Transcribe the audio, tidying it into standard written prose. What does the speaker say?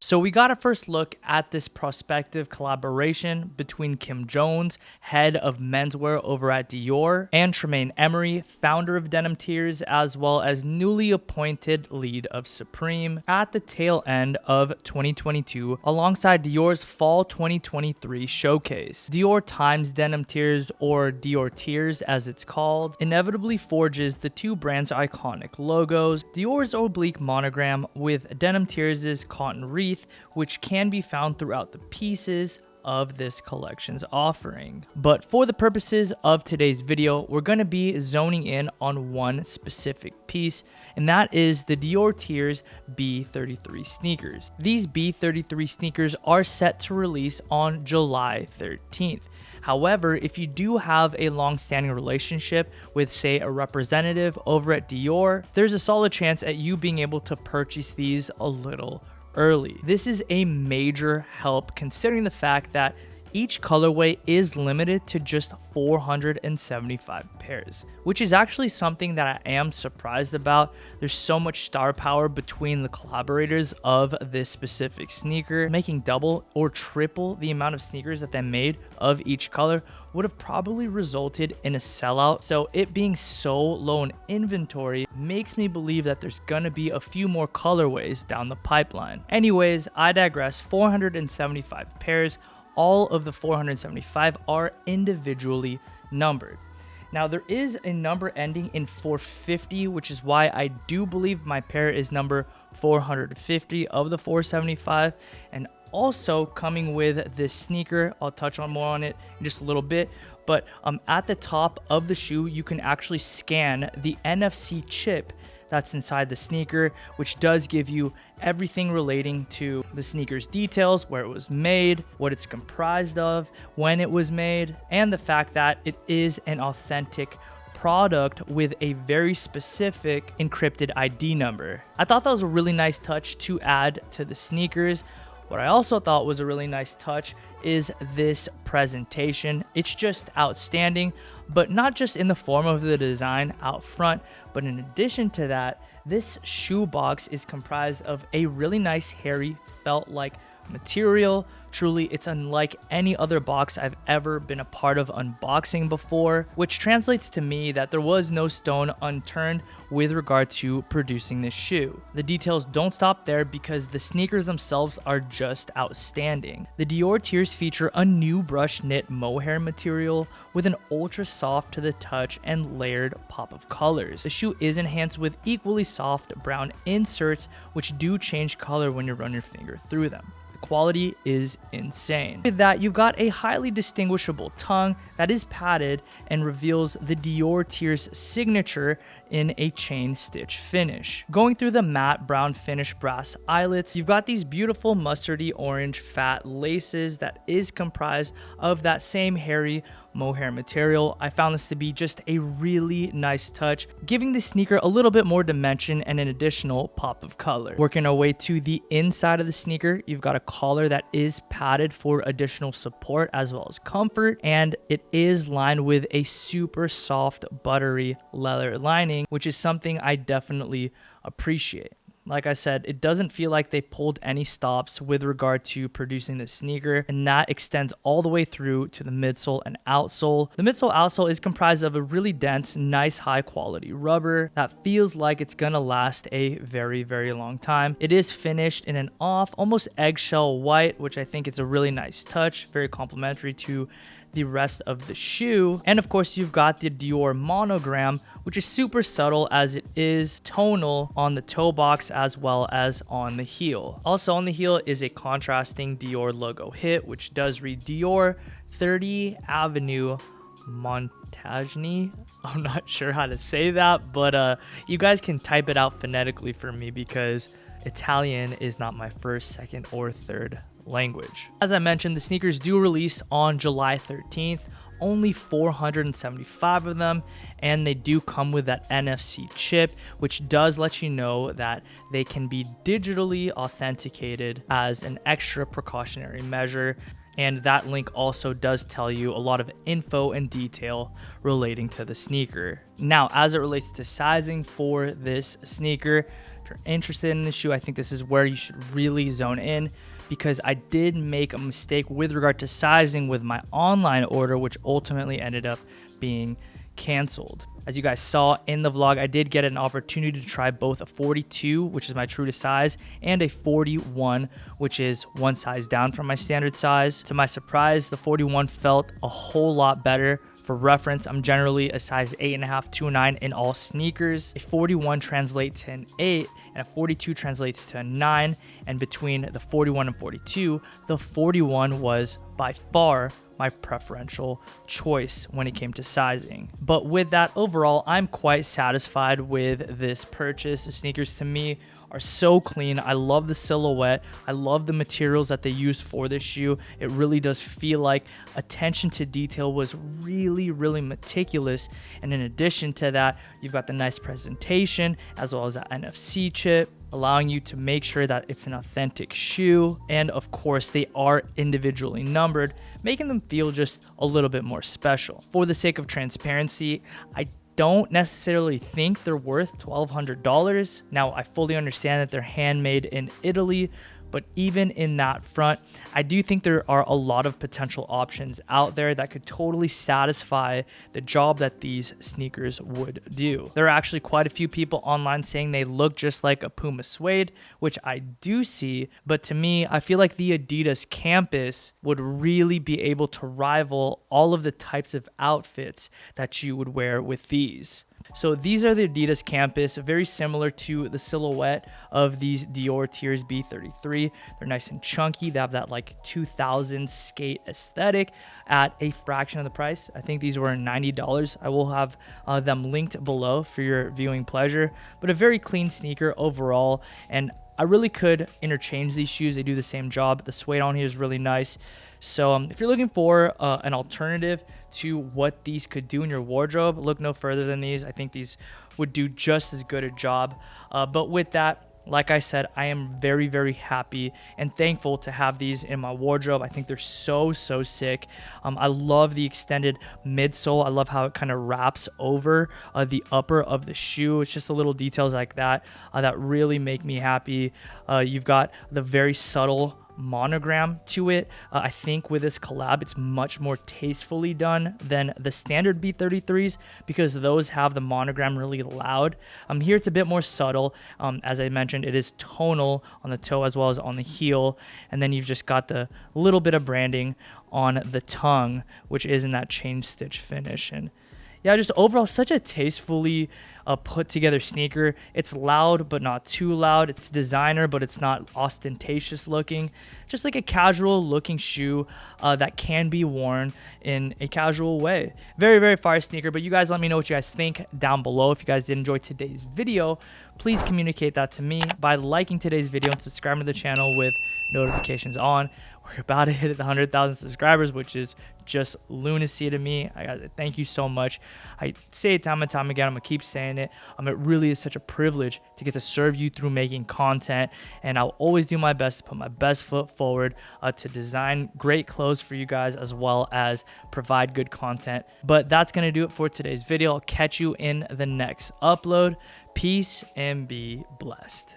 So we got a first look at this prospective collaboration between Kim Jones, head of menswear over at Dior, and Tremaine Emory, founder of Denim Tears, as well as newly appointed lead of Supreme, at the tail end of 2022 alongside Dior's Fall 2023 showcase. Dior times Denim Tears, or Dior Tears as it's called, inevitably forges the two brands' iconic logos, Dior's oblique monogram with Denim Tears' cotton wreath, which can be found throughout the pieces of this collection's offering. But for the purposes of today's video, we're going to be zoning in on one specific piece, and that is the Dior Tears B33 sneakers. These B33 sneakers are set to release on July 13th. However, if you do have a long-standing relationship with, say, a representative over at Dior, there's a solid chance at you being able to purchase these a little early. This is a major help considering the fact that each colorway is limited to just 475 pairs, which is actually something that I am surprised about. There's so much star power between the collaborators of this specific sneaker. Making double or triple the amount of sneakers that they made of each color would have probably resulted in a sellout. So it being so low in inventory makes me believe that there's gonna be a few more colorways down the pipeline. Anyways, I digress. 475 pairs. All of the 475 are individually numbered. Now, there is a number ending in 450, which is why I do believe my pair is number 450 of the 475. And also coming with this sneaker, I'll touch on more on it in just a little bit, but at the top of the shoe, you can actually scan the NFC chip that's inside the sneaker, which does give you everything relating to the sneaker's details, where it was made, what it's comprised of, when it was made, and the fact that it is an authentic product with a very specific encrypted ID number. I thought that was a really nice touch to add to the sneakers. What I also thought was a really nice touch is this presentation. It's just outstanding, but not just in the form of the design out front, but in addition to that, this shoe box is comprised of a really nice hairy felt-like material. Truly, it's unlike any other box I've ever been a part of unboxing before, which translates to me that there was no stone unturned with regard to producing this shoe. The details don't stop there because the sneakers themselves are just outstanding. The Dior Tears feature a new brush knit mohair material with an ultra soft to the touch and layered pop of colors. The shoe is enhanced with equally soft brown inserts, which do change color when you run your finger through them. The quality is insane. With that, you've got a highly distinguishable tongue that is padded and reveals the Dior Tears signature in a chain stitch finish. Going through the matte brown finish brass eyelets, you've got these beautiful mustardy orange fat laces that is comprised of that same hairy mohair material. I found this to be just a really nice touch, giving the sneaker a little bit more dimension and an additional pop of color. Working our way to the inside of the sneaker, you've got a collar that is padded for additional support as well as comfort, and it is lined with a super soft buttery leather lining, which is something I definitely appreciate. Like I said, it doesn't feel like they pulled any stops with regard to producing this sneaker, and that extends all the way through to the midsole and outsole. The midsole outsole is comprised of a really dense, nice, high quality rubber that feels like it's gonna last a very, very long time. It is finished in an off, almost eggshell white, which I think is a really nice touch, very complimentary to the rest of the shoe. And of course, you've got the Dior monogram, which is super subtle as it is tonal on the toe box as well as on the heel. Also on the heel is a contrasting Dior logo hit, which does read Dior 30 Avenue Montagne. I'm not sure how to say that, but you guys can type it out phonetically for me because Italian is not my first, second, or third language. As I mentioned, the sneakers do release on July 13th, only 475 of them, and they do come with that NFC chip, which does let you know that they can be digitally authenticated as an extra precautionary measure. and that link also does tell you a lot of info and detail relating to the sneaker. Now, as it relates to sizing for this sneaker, if you're interested in the shoe, I think this is where you should really zone in, because I did make a mistake with regard to sizing with my online order, which ultimately ended up being canceled. As you guys saw in the vlog, I did get an opportunity to try both a 42, which is my true to size, and a 41, which is one size down from my standard size. To my surprise, the 41 felt a whole lot better. For reference, I'm generally a size 8.5 to a 9 in all sneakers. A 41 translates to an 8, and a 42 translates to a 9. And between the 41 and 42, the 41 was by far my preferential choice when it came to sizing. But with that, overall, I'm quite satisfied with this purchase. The sneakers to me are so clean. I love the silhouette. I love the materials that they use for this shoe. It really does feel like attention to detail was really meticulous. And in addition to that, you've got the nice presentation as well as that NFC chip, allowing you to make sure that it's an authentic shoe. And of course, they are individually numbered, making them feel just a little bit more special. For the sake of transparency, I don't necessarily think they're worth $1,200. Now, I fully understand that they're handmade in Italy, but even in that front, I do think there are a lot of potential options out there that could totally satisfy the job that these sneakers would do. There are actually quite a few people online saying they look just like a Puma suede, which I do see, but to me, I feel like the Adidas Campus would really be able to rival all of the types of outfits that you would wear with these. So these are the Adidas Campus, very similar to the silhouette of these Dior Tears B33. They're nice and chunky. They have that like 2000 skate aesthetic at a fraction of the price. I think these were $90. I will have them linked below for your viewing pleasure, but a very clean sneaker overall. And I really could interchange these shoes. They do the same job. The suede on here is really nice. So if you're looking for an alternative to what these could do in your wardrobe, look no further than these. I think these would do just as good a job. But with that, like I said, I am very happy and thankful to have these in my wardrobe. I think they're so sick. I love the extended midsole. I love how it kind of wraps over the upper of the shoe. It's just the little details like that that really make me happy. You've got the very subtle monogram to it. I think with this collab, it's much more tastefully done than the standard B33s because those have the monogram really loud. Here it's a bit more subtle. As I mentioned, it is tonal on the toe as well as on the heel, and then you've just got the little bit of branding on the tongue, which is in that chain stitch finish. And yeah, just overall such a tastefully put together sneaker. It's loud but not too loud. It's designer but it's not ostentatious looking. Just like a casual looking shoe that can be worn in a casual way. Very fire sneaker. But you guys let me know what you guys think down below. If you guys did enjoy today's video, please communicate that to me by liking today's video and subscribing to the channel with notifications on. We're about to hit the 100,000 subscribers, which is just lunacy to me. Guys, thank you so much. I say it time and time again. I'm gonna keep saying it. It really is such a privilege to get to serve you through making content, and I'll always do my best to put my best foot forward to design great clothes for you guys as well as provide good content. But that's gonna do it for today's video. I'll catch you in the next upload. Peace and be blessed.